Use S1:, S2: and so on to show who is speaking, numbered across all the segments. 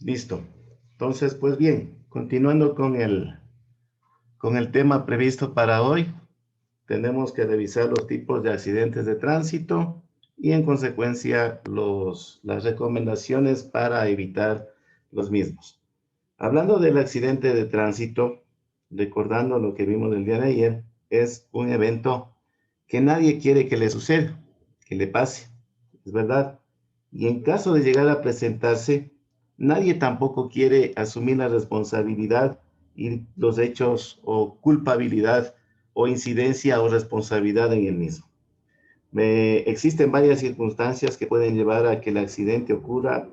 S1: Listo. Entonces, pues bien, continuando con el tema previsto para hoy, tenemos que revisar los tipos de accidentes de tránsito y en consecuencia las recomendaciones para evitar los mismos. Hablando del accidente de tránsito, recordando lo que vimos el día de ayer, es un evento que nadie quiere que le suceda, que le pase, es verdad. Y en caso de llegar a presentarse, nadie tampoco quiere asumir la responsabilidad y los hechos o culpabilidad o incidencia o responsabilidad en el mismo. Existen varias circunstancias que pueden llevar a que el accidente ocurra,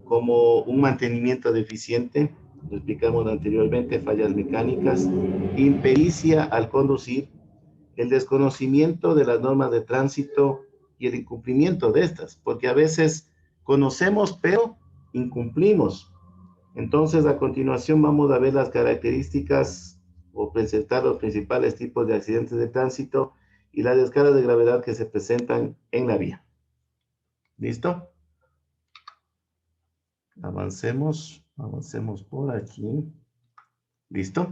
S1: como un mantenimiento deficiente, lo explicamos anteriormente, fallas mecánicas, impericia al conducir, el desconocimiento de las normas de tránsito y el incumplimiento de estas, porque a veces conocemos pero incumplimos. Entonces, a continuación vamos a ver las características o presentar los principales tipos de accidentes de tránsito y las escalas de gravedad que se presentan en la vía. ¿Listo? Avancemos por aquí. ¿Listo?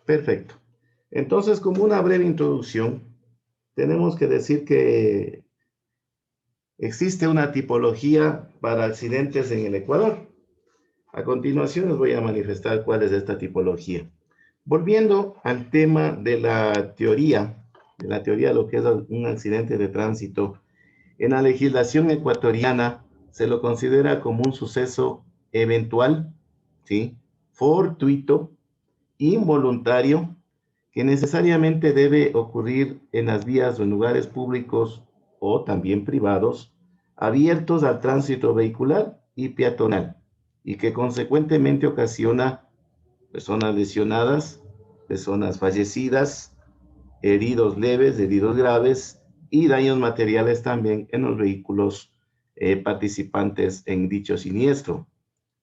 S1: Perfecto. Entonces, como una breve introducción, tenemos que decir que existe una tipología para accidentes en el Ecuador. A continuación les voy a manifestar cuál es esta tipología. Volviendo al tema de la teoría de lo que es un accidente de tránsito, en la legislación ecuatoriana se lo considera como un suceso eventual, ¿sí? Fortuito, involuntario, que necesariamente debe ocurrir en las vías o en lugares públicos o también privados, abiertos al tránsito vehicular y peatonal, y que consecuentemente ocasiona personas lesionadas, personas fallecidas, heridos leves, heridos graves y daños materiales también en los vehículos participantes en dicho siniestro.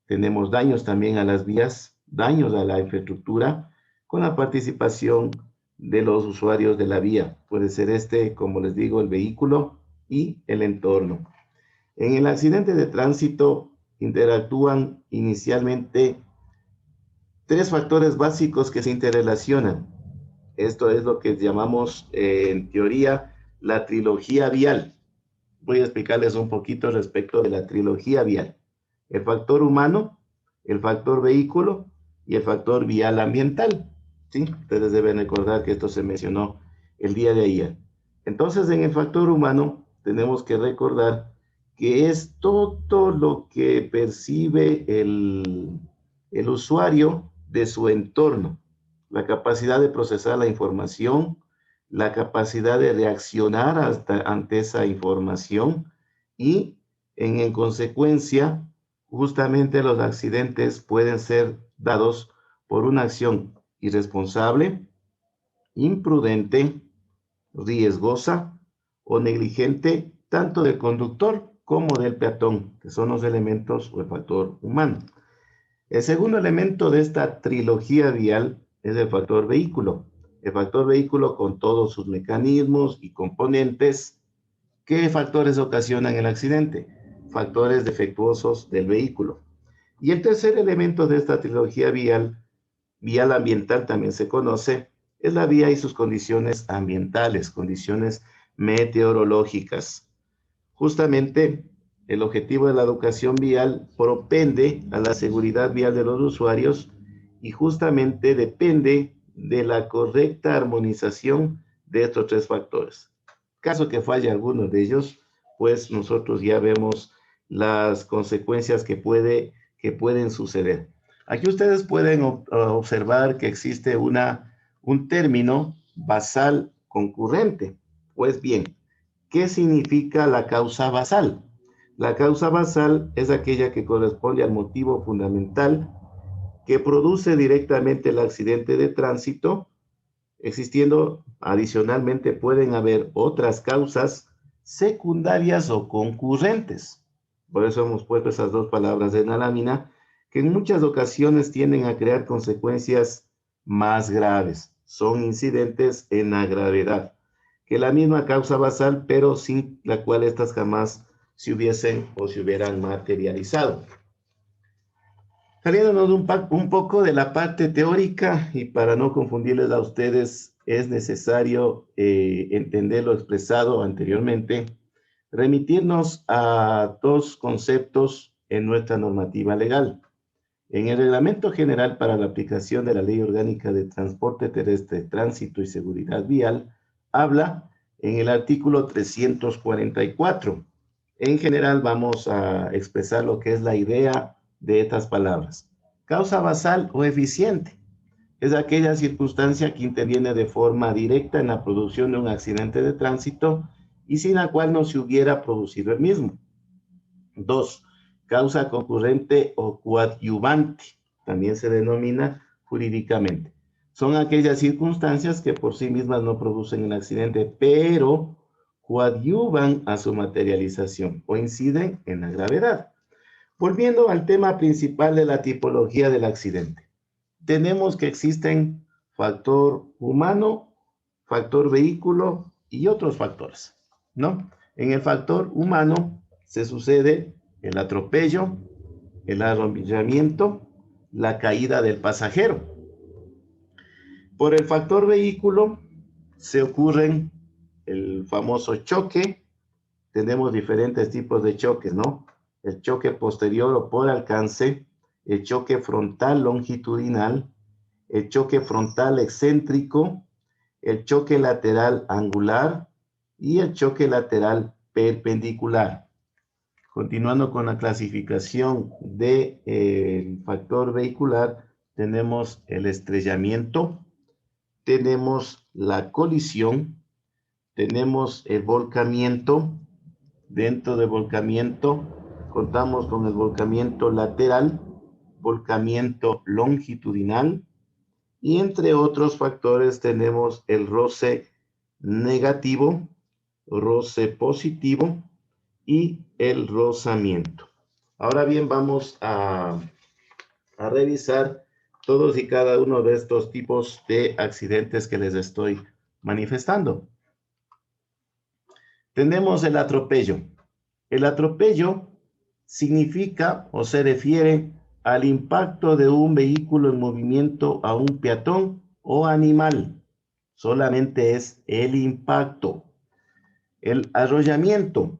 S1: Tenemos daños también a las vías, daños a la infraestructura, con la participación de los usuarios de la vía. Puede ser como les digo, el vehículo y el entorno. En el accidente de tránsito interactúan inicialmente tres factores básicos que se interrelacionan. Esto es lo que llamamos en teoría la trilogía vial. Voy a explicarles un poquito respecto de la trilogía vial. El factor humano, el factor vehículo y el factor vial ambiental. ¿Sí? Ustedes deben recordar que esto se mencionó el día de ayer. Entonces, en el factor humano tenemos que recordar que es todo lo que percibe el usuario de su entorno, la capacidad de procesar la información, la capacidad de reaccionar ante esa información y en consecuencia, justamente los accidentes pueden ser dados por una acción irresponsable, imprudente, riesgosa o negligente, tanto del conductor como del peatón, que son los elementos o el factor humano. El segundo elemento de esta trilogía vial es el factor vehículo. El factor vehículo con todos sus mecanismos y componentes. ¿Qué factores ocasionan el accidente? Factores defectuosos del vehículo. Y el tercer elemento de esta trilogía vial ambiental también se conoce, es la vía y sus condiciones ambientales, condiciones meteorológicas. Justamente el objetivo de la educación vial propende a la seguridad vial de los usuarios y justamente depende de la correcta armonización de estos tres factores. Caso que falle alguno de ellos, pues nosotros ya vemos las consecuencias que pueden suceder. Aquí ustedes pueden observar que existe un término basal concurrente. Pues bien, ¿qué significa la causa basal? La causa basal es aquella que corresponde al motivo fundamental que produce directamente el accidente de tránsito. Existiendo adicionalmente pueden haber otras causas secundarias o concurrentes. Por eso hemos puesto esas dos palabras en la lámina, que en muchas ocasiones tienden a crear consecuencias más graves. Son incidentes en la gravedad, que la misma causa basal, pero sin la cual estas jamás se hubieran materializado. Saliéndonos un poco de la parte teórica y para no confundirles a ustedes, es necesario entender lo expresado anteriormente, remitirnos a dos conceptos en nuestra normativa legal. En el Reglamento General para la aplicación de la Ley Orgánica de Transporte Terrestre, Tránsito y Seguridad Vial, habla en el artículo 344. En general vamos a expresar lo que es la idea de estas palabras. Causa basal o eficiente es aquella circunstancia que interviene de forma directa en la producción de un accidente de tránsito y sin la cual no se hubiera producido el mismo. 2. Causa concurrente o coadyuvante, también se denomina jurídicamente. Son aquellas circunstancias que por sí mismas no producen el accidente, pero coadyuvan a su materialización o inciden en la gravedad. Volviendo al tema principal de la tipología del accidente, tenemos que existen factor humano, factor vehículo y otros factores, ¿no? En el factor humano se sucede el atropello, el arrollamiento, la caída del pasajero. Por el factor vehículo se ocurren el famoso choque. Tenemos diferentes tipos de choques, ¿no? El choque posterior o por alcance, el choque frontal longitudinal, el choque frontal excéntrico, el choque lateral angular y el choque lateral perpendicular. Continuando con la clasificación del factor vehicular, tenemos el estrellamiento, tenemos la colisión, tenemos el volcamiento. Dentro del volcamiento contamos con el volcamiento lateral, volcamiento longitudinal y entre otros factores tenemos el roce negativo, roce positivo y el rozamiento. Ahora bien, vamos a revisar todos y cada uno de estos tipos de accidentes que les estoy manifestando. Tenemos el atropello. El atropello significa o se refiere al impacto de un vehículo en movimiento a un peatón o animal. Solamente es el impacto. El arrollamiento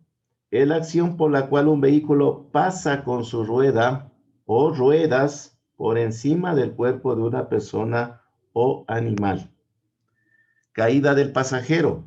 S1: es la acción por la cual un vehículo pasa con su rueda o ruedas por encima del cuerpo de una persona o animal. Caída del pasajero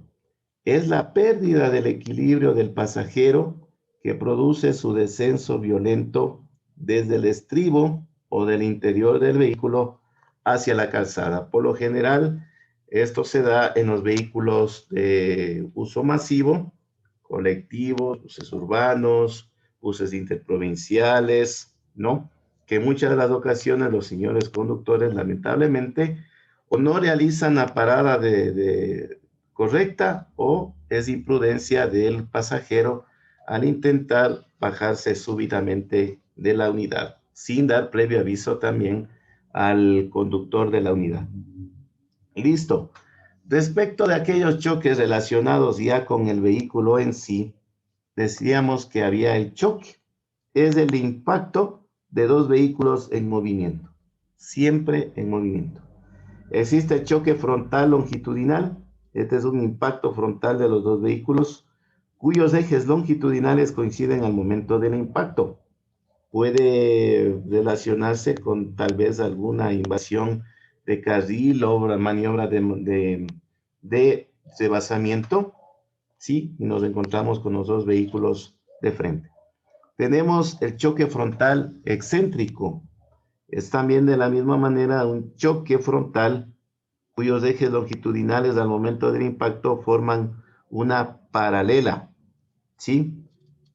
S1: es la pérdida del equilibrio del pasajero que produce su descenso violento desde el estribo o del interior del vehículo hacia la calzada. Por lo general, esto se da en los vehículos de uso masivo, colectivos, buses urbanos, buses interprovinciales, ¿no? Que en muchas de las ocasiones los señores conductores, lamentablemente, o no realizan la parada correcta o es imprudencia del pasajero al intentar bajarse súbitamente de la unidad, sin dar previo aviso también al conductor de la unidad. Listo. Respecto de aquellos choques relacionados ya con el vehículo en sí, decíamos que había el choque. Es el impacto de dos vehículos en movimiento, siempre en movimiento. Existe el choque frontal longitudinal. Este es un impacto frontal de los dos vehículos cuyos ejes longitudinales coinciden al momento del impacto. Puede relacionarse con tal vez alguna invasión de carril o maniobra de rebasamiento, ¿sí? Y nos encontramos con los dos vehículos de frente. Tenemos el choque frontal excéntrico. Es también de la misma manera un choque frontal cuyos ejes longitudinales al momento del impacto forman una paralela, ¿sí?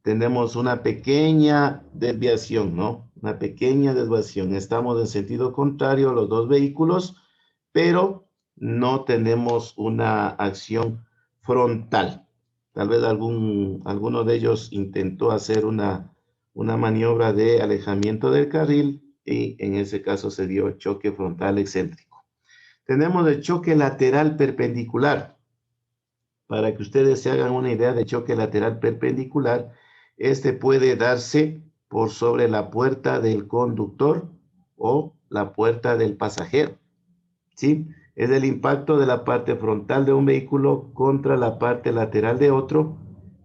S1: Tenemos una pequeña desviación, ¿no? Una pequeña desviación. Estamos en sentido contrario los dos vehículos, pero no tenemos una acción frontal. Tal vez alguno de ellos intentó hacer una maniobra de alejamiento del carril y en ese caso se dio choque frontal excéntrico. Tenemos el choque lateral perpendicular. Para que ustedes se hagan una idea de choque lateral perpendicular, este puede darse por sobre la puerta del conductor o la puerta del pasajero, ¿sí? Es el impacto de la parte frontal de un vehículo contra la parte lateral de otro,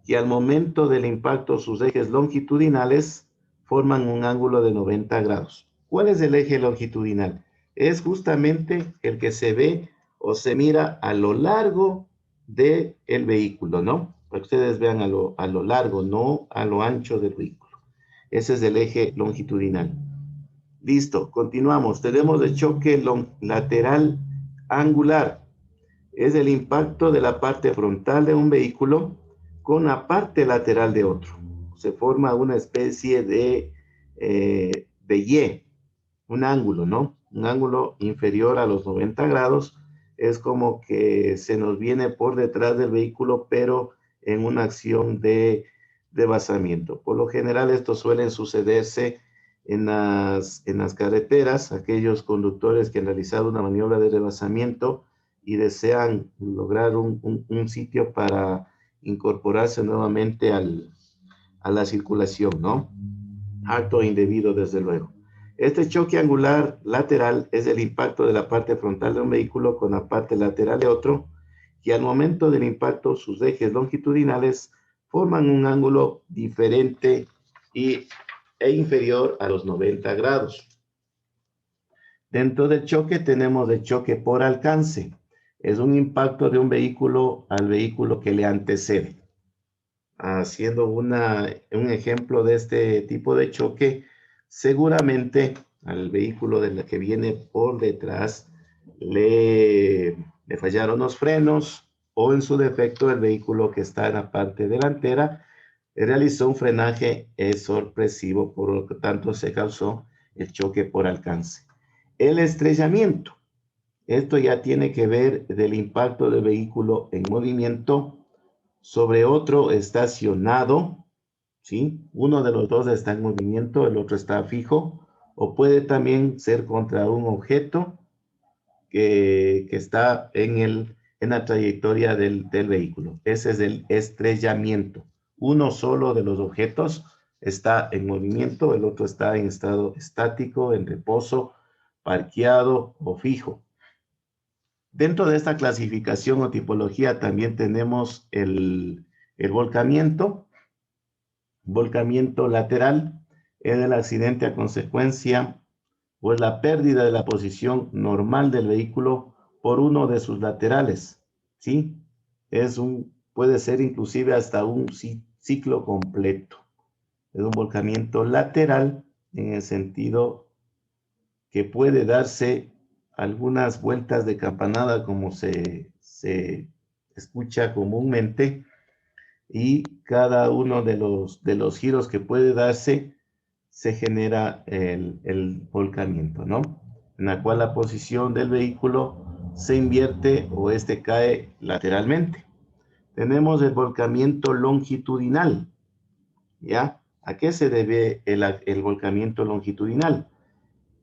S1: y al momento del impacto sus ejes longitudinales forman un ángulo de 90 grados. ¿Cuál es el eje longitudinal? Es justamente el que se ve o se mira a lo largo del vehículo, ¿no? Para que ustedes vean a lo largo, no a lo ancho del vehículo. Ese es el eje longitudinal. Listo, continuamos. Tenemos el choque lateral angular. Es el impacto de la parte frontal de un vehículo con la parte lateral de otro. Se forma una especie de Y, un ángulo, ¿no? Un ángulo inferior a los 90 grados. Es como que se nos viene por detrás del vehículo, pero en una acción de rebasamiento. Por lo general, esto suele sucederse en las carreteras. Aquellos conductores que han realizado una maniobra de rebasamiento y desean lograr un sitio para incorporarse nuevamente a la circulación, ¿no? Acto indebido, desde luego. Este choque angular lateral es el impacto de la parte frontal de un vehículo con la parte lateral de otro, y al momento del impacto sus ejes longitudinales forman un ángulo diferente e inferior a los 90 grados. Dentro del choque tenemos el choque por alcance. Es un impacto de un vehículo al vehículo que le antecede. Haciendo un ejemplo de este tipo de choque, seguramente al vehículo de la que viene por detrás le fallaron los frenos, o en su defecto el vehículo que está en la parte delantera realizó un frenaje sorpresivo, por lo que tanto se causó el choque por alcance. El estrellamiento. Esto ya tiene que ver del impacto del vehículo en movimiento sobre otro estacionado, ¿sí? Uno de los dos está en movimiento, el otro está fijo, o puede también ser contra un objeto que está en la trayectoria del vehículo. Ese es el estrellamiento. Uno solo de los objetos está en movimiento, el otro está en estado estático, en reposo, parqueado o fijo. Dentro de esta clasificación o tipología también tenemos el volcamiento. Volcamiento lateral es el accidente a consecuencia o es la pérdida de la posición normal del vehículo por uno de sus laterales, ¿sí? Puede ser inclusive hasta un ciclo completo. Es un volcamiento lateral en el sentido que puede darse algunas vueltas de campanada, como se escucha comúnmente, y cada uno de los giros que puede darse se genera el volcamiento, ¿no? En la cual la posición del vehículo se invierte o este cae lateralmente. Tenemos el volcamiento longitudinal, ¿ya? ¿A qué se debe el volcamiento longitudinal?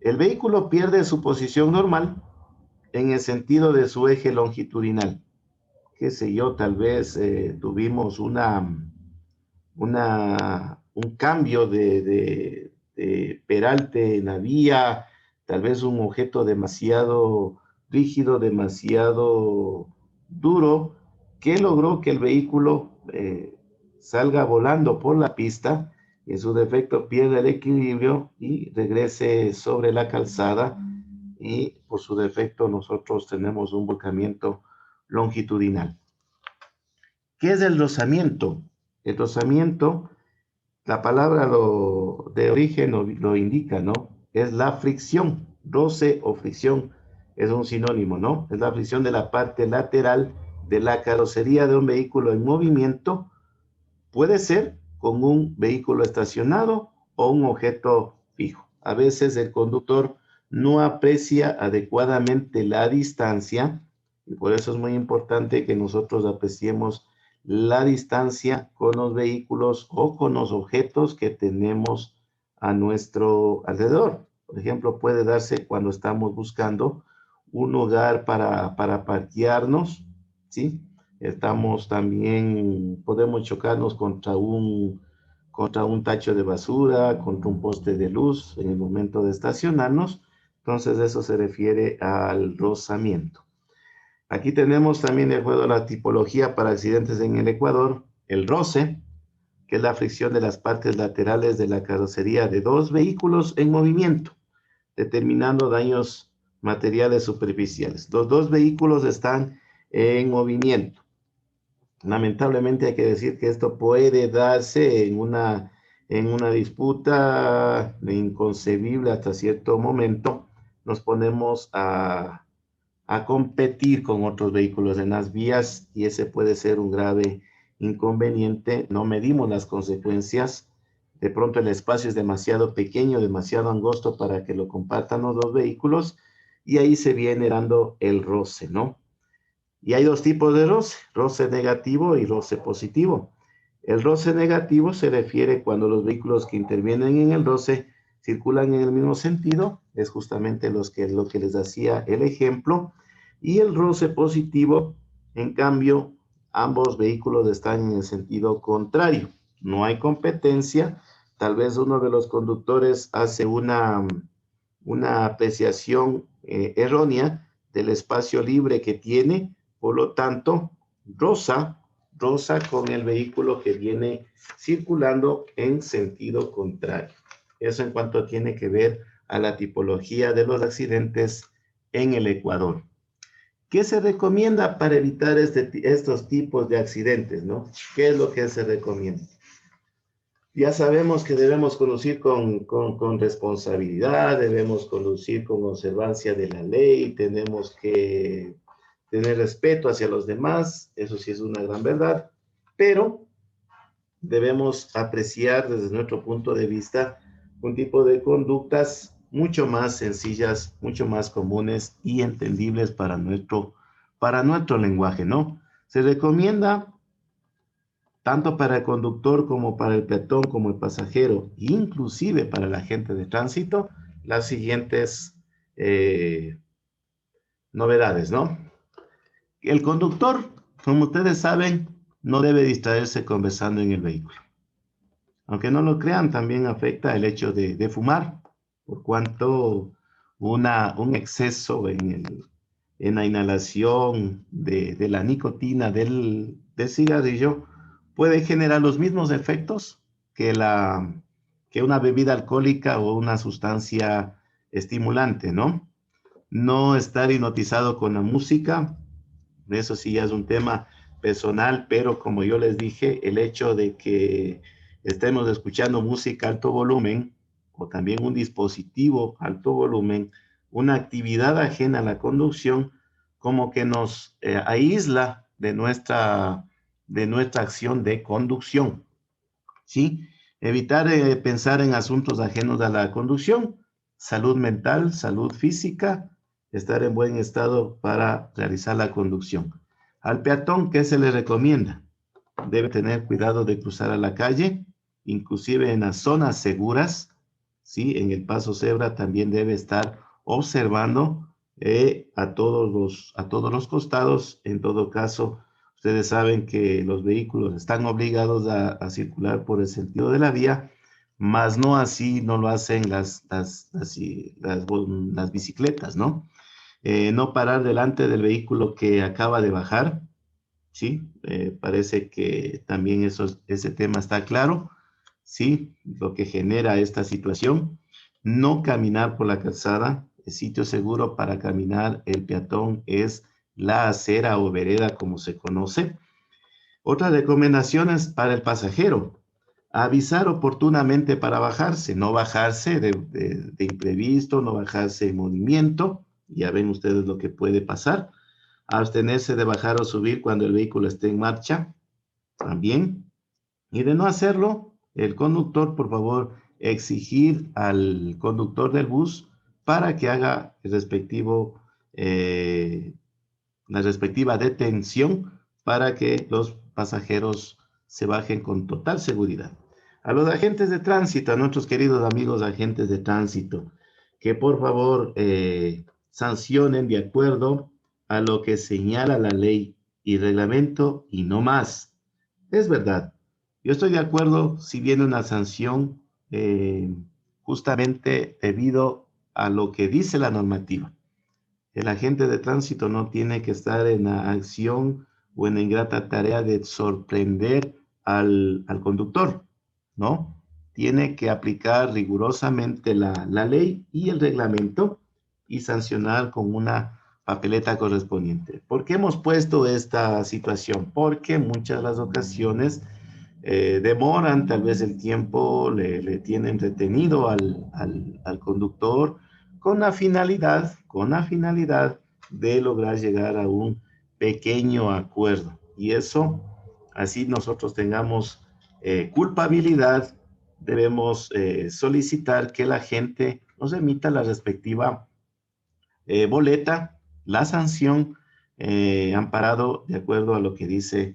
S1: El vehículo pierde su posición normal en el sentido de su eje longitudinal. Qué sé yo, tal vez tuvimos un cambio de peralte en la vía, tal vez un objeto demasiado rígido, demasiado duro, que logró que el vehículo salga volando por la pista, y en su defecto pierde el equilibrio y regrese sobre la calzada, y por su defecto nosotros tenemos un volcamiento longitudinal. ¿Qué es el rozamiento? El rozamiento, la palabra de origen lo indica, ¿no? Es la fricción. Roce o fricción es un sinónimo, ¿no? Es la fricción de la parte lateral de la carrocería de un vehículo en movimiento. Puede ser con un vehículo estacionado o un objeto fijo. A veces el conductor no aprecia adecuadamente la distancia, y por eso es muy importante que nosotros apreciemos la distancia con los vehículos o con los objetos que tenemos a nuestro alrededor. Por ejemplo, puede darse cuando estamos buscando un lugar para parquearnos, ¿sí? Podemos chocarnos contra contra un tacho de basura, contra un poste de luz en el momento de estacionarnos. Entonces eso se refiere al rozamiento. Aquí tenemos también, de acuerdo a la tipología para accidentes en el Ecuador, el roce, que es la fricción de las partes laterales de la carrocería de dos vehículos en movimiento, determinando daños materiales superficiales. Los dos vehículos están en movimiento. Lamentablemente hay que decir que esto puede darse en una disputa inconcebible hasta cierto momento. Nos ponemos a competir con otros vehículos en las vías y ese puede ser un grave inconveniente. No medimos las consecuencias. De pronto el espacio es demasiado pequeño, demasiado angosto para que lo compartan los dos vehículos y ahí se viene dando el roce, ¿no? Y hay dos tipos de roce negativo y roce positivo. El roce negativo se refiere cuando los vehículos que intervienen en el roce circulan en el mismo sentido, es justamente lo que les hacía el ejemplo, y el roce positivo, en cambio, ambos vehículos están en el sentido contrario. No hay competencia, tal vez uno de los conductores hace una apreciación errónea del espacio libre que tiene, por lo tanto, roza con el vehículo que viene circulando en sentido contrario. Eso en cuanto tiene que ver a la tipología de los accidentes en el Ecuador. ¿Qué se recomienda para evitar estos tipos de accidentes, no? ¿Qué es lo que se recomienda? Ya sabemos que debemos conducir con responsabilidad, debemos conducir con observancia de la ley, tenemos que tener respeto hacia los demás, eso sí es una gran verdad, pero debemos apreciar desde nuestro punto de vista un tipo de conductas mucho más sencillas, mucho más comunes y entendibles para nuestro lenguaje, ¿no? Se recomienda tanto para el conductor como para el peatón, como el pasajero, inclusive para el agente de tránsito, las siguientes novedades, ¿no? El conductor, como ustedes saben, no debe distraerse conversando en el vehículo. Aunque no lo crean, también afecta el hecho de fumar, por cuanto un exceso en la inhalación de la nicotina del cigarrillo puede generar los mismos efectos que una bebida alcohólica o una sustancia estimulante, ¿no? No estar hipnotizado con la música, eso sí ya es un tema personal, pero como yo les dije, el hecho de que estemos escuchando música a alto volumen o también un dispositivo alto volumen, una actividad ajena a la conducción, como que nos aísla de nuestra acción de conducción, ¿sí? Evitar pensar en asuntos ajenos a la conducción, salud mental, salud física, estar en buen estado para realizar la conducción. Al peatón, ¿qué se le recomienda? Debe tener cuidado de cruzar a la calle, inclusive en las zonas seguras, ¿sí? En el paso cebra también debe estar observando a todos los costados. En todo caso, ustedes saben que los vehículos están obligados a circular por el sentido de la vía, mas no así no lo hacen las bicicletas, ¿no? No parar delante del vehículo que acaba de bajar, ¿sí? Parece que también ese tema está claro, ¿sí? Lo que genera esta situación. No caminar por la calzada. El sitio seguro para caminar el peatón es la acera o vereda, como se conoce. Otras recomendaciones para el pasajero. Avisar oportunamente para bajarse, no bajarse de imprevisto, no bajarse en movimiento. Ya ven ustedes lo que puede pasar. Abstenerse de bajar o subir cuando el vehículo esté en marcha, también. Y de no hacerlo, el conductor, por favor, exigir al conductor del bus para que haga la respectiva detención para que los pasajeros se bajen con total seguridad. A los agentes de tránsito, a nuestros queridos amigos agentes de tránsito, que por favor sancionen de acuerdo a lo que señala la ley y reglamento y no más. Es verdad, Yo estoy de acuerdo si viene una sanción justamente debido a lo que dice la normativa. El agente de tránsito no tiene que estar en la acción o en la ingrata tarea de sorprender al conductor, ¿no? Tiene que aplicar rigurosamente la ley y el reglamento y sancionar con una papeleta correspondiente. ¿Por qué hemos puesto esta situación? Porque en muchas de las ocasiones demoran tal vez el tiempo, le tienen retenido al conductor con la finalidad de lograr llegar a un pequeño acuerdo. Y eso, así nosotros tengamos culpabilidad, debemos solicitar que la gente nos emita la respectiva boleta, la sanción, amparado de acuerdo a lo que dice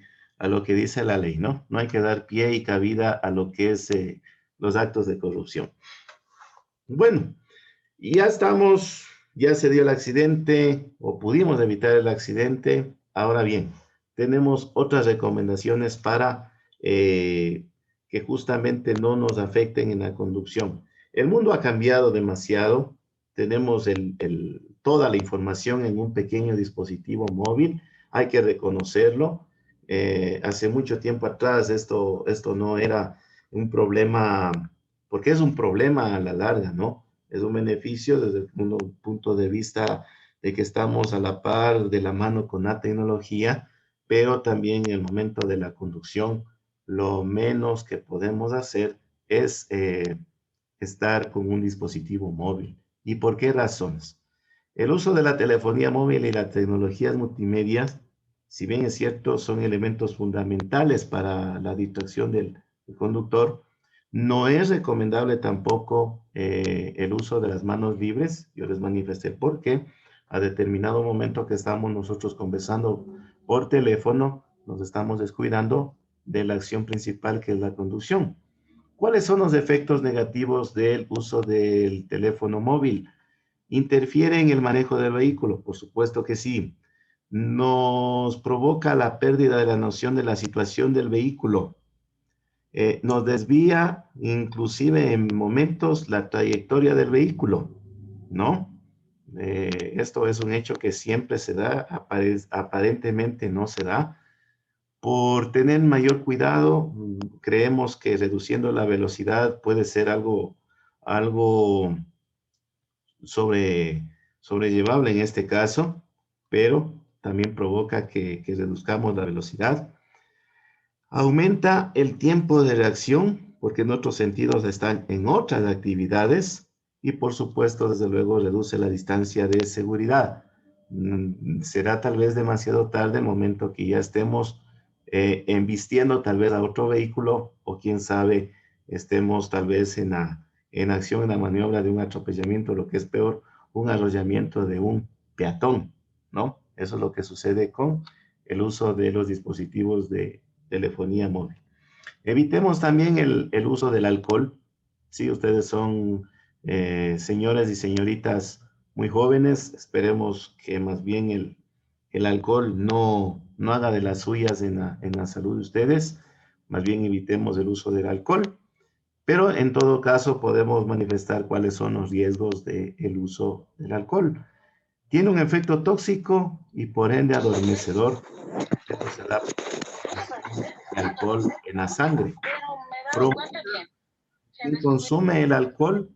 S1: la ley, ¿no? No hay que dar pie y cabida a lo que es los actos de corrupción. Bueno, y ya estamos, ya se dio el accidente o pudimos evitar el accidente. Ahora bien, tenemos otras recomendaciones para que justamente no nos afecten en la conducción. El mundo ha cambiado demasiado. Tenemos toda la información en un pequeño dispositivo móvil. Hay que reconocerlo. Hace mucho tiempo atrás esto no era un problema, porque es un problema a la larga, ¿no? Es un beneficio desde el punto de vista de que estamos a la par, de la mano con la tecnología, pero también en el momento de la conducción, lo menos que podemos hacer es estar con un dispositivo móvil. ¿Y por qué razones? El uso de la telefonía móvil y las tecnologías multimedia, si bien es cierto, son elementos fundamentales para la distracción del conductor, no es recomendable tampoco el uso de las manos libres. Yo les manifesté porque a determinado momento que estamos nosotros conversando por teléfono, nos estamos descuidando de la acción principal que es la conducción. ¿Cuáles son los efectos negativos del uso del teléfono móvil? ¿Interfiere en el manejo del vehículo? Por supuesto que sí. Nos provoca la pérdida de la noción de la situación del vehículo. Nos desvía inclusive en momentos la trayectoria del vehículo, ¿no? Esto es un hecho que siempre se da, aparentemente no se da. Por tener mayor cuidado, creemos que reduciendo la velocidad puede ser algo sobrellevable en este caso, pero también provoca que reduzcamos la velocidad. Aumenta el tiempo de reacción porque nuestros sentidos están en otras actividades y por supuesto, desde luego, reduce la distancia de seguridad. Será tal vez demasiado tarde el momento que ya estemos embistiendo tal vez a otro vehículo o quién sabe, estemos tal vez en acción en la maniobra de un atropellamiento, lo que es peor, un arrollamiento de un peatón, ¿no? Eso es lo que sucede con el uso de los dispositivos de telefonía móvil. Evitemos también el uso del alcohol. Si ustedes son señoras y señoritas muy jóvenes, esperemos que más bien el alcohol no haga de las suyas en la salud de ustedes. Más bien evitemos el uso del alcohol. Pero en todo caso podemos manifestar cuáles son los riesgos del uso del alcohol. Tiene un efecto tóxico y por ende adormecedor. Esto se da de alcohol en la sangre. Quien consume el alcohol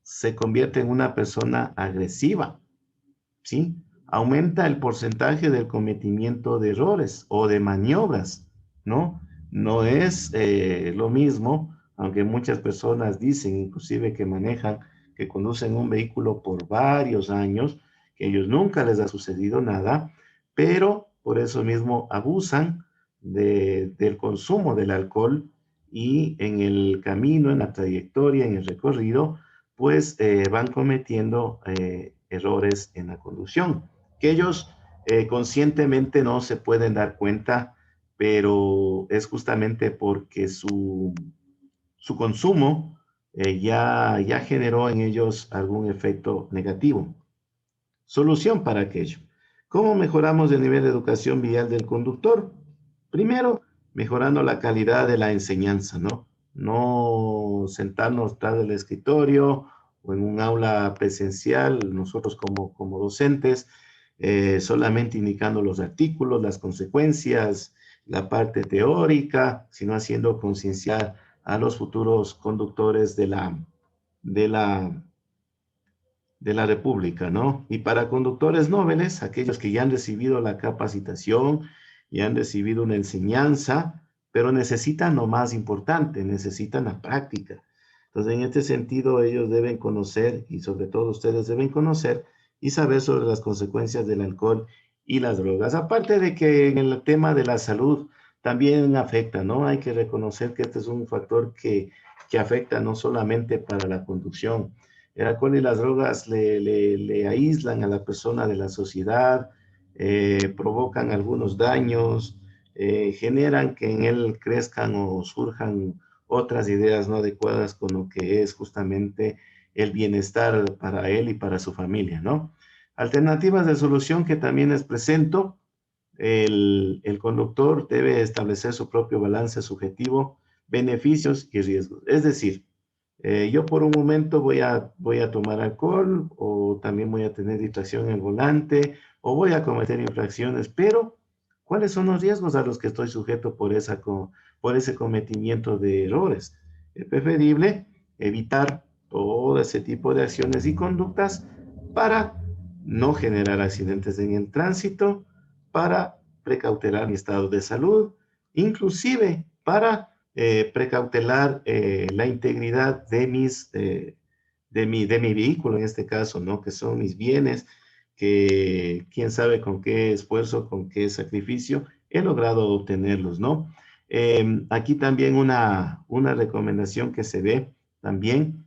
S1: se convierte en una persona agresiva, ¿sí? Aumenta el porcentaje del cometimiento de errores o de maniobras, ¿no? No es lo mismo, aunque muchas personas dicen inclusive que manejan, que conducen un vehículo por varios años, que a ellos nunca les ha sucedido nada, pero por eso mismo abusan del consumo del alcohol y en el camino, en la trayectoria, en el recorrido, pues van cometiendo errores en la conducción, que ellos conscientemente no se pueden dar cuenta, pero es justamente porque su consumo ya generó en ellos algún efecto negativo. Solución para aquello. ¿Cómo mejoramos el nivel de educación vial del conductor? Primero, mejorando la calidad de la enseñanza, ¿no? No sentarnos tras del escritorio o en un aula presencial, nosotros como docentes, solamente indicando los artículos, las consecuencias, la parte teórica, sino haciendo concienciar a los futuros conductores de la, de la República, ¿no? Y para conductores nobles, aquellos que ya han recibido la capacitación, ya han recibido una enseñanza, pero necesitan lo más importante, necesitan la práctica. Entonces, en este sentido, ellos deben conocer, y sobre todo ustedes deben conocer y saber sobre las consecuencias del alcohol y las drogas. Aparte de que en el tema de la salud también afecta, ¿no? Hay que reconocer que este es un factor que afecta no solamente para la conducción. El alcohol y las drogas le aíslan a la persona de la sociedad, provocan algunos daños, generan que en él crezcan o surjan otras ideas no adecuadas con lo que es justamente el bienestar para él y para su familia, ¿no? Alternativas de solución que también les presento. El conductor debe establecer su propio balance subjetivo, beneficios y riesgos. Es decir, yo por un momento voy a tomar alcohol o también voy a tener distracción en el volante o voy a cometer infracciones, pero ¿cuáles son los riesgos a los que estoy sujeto por ese cometimiento de errores? Es preferible evitar todo ese tipo de acciones y conductas para no generar accidentes en el tránsito, para precautelar mi estado de salud, inclusive para precautelar la integridad de mi vehículo en este caso, ¿no? Que son mis bienes, que quién sabe con qué esfuerzo, con qué sacrificio he logrado obtenerlos, ¿no? Aquí también una recomendación que se ve también,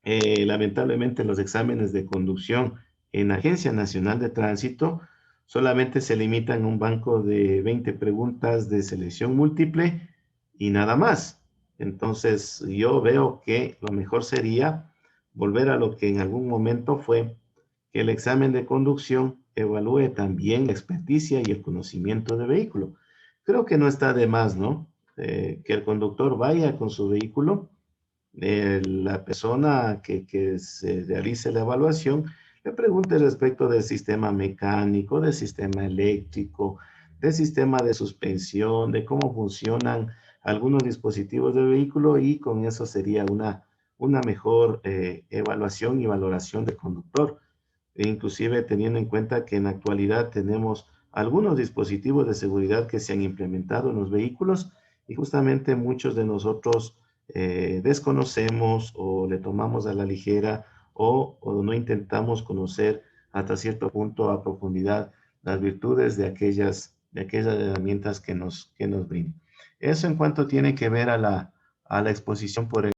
S1: lamentablemente los exámenes de conducción en la Agencia Nacional de Tránsito solamente se limitan a un banco de 20 preguntas de selección múltiple y nada más. Entonces yo veo que lo mejor sería volver a lo que en algún momento fue que el examen de conducción evalúe también la experticia y el conocimiento de vehículo. Creo que no está de más, ¿no? Que el conductor vaya con su vehículo, la persona que se realice la evaluación le pregunte respecto del sistema mecánico, del sistema eléctrico, del sistema de suspensión, de cómo funcionan algunos dispositivos del vehículo y con eso sería una mejor evaluación y valoración del conductor. E inclusive teniendo en cuenta que en la actualidad tenemos algunos dispositivos de seguridad que se han implementado en los vehículos y justamente muchos de nosotros desconocemos o le tomamos a la ligera o no intentamos conocer hasta cierto punto a profundidad las virtudes de aquellas herramientas que nos brindan. Eso en cuanto tiene que ver a la exposición por el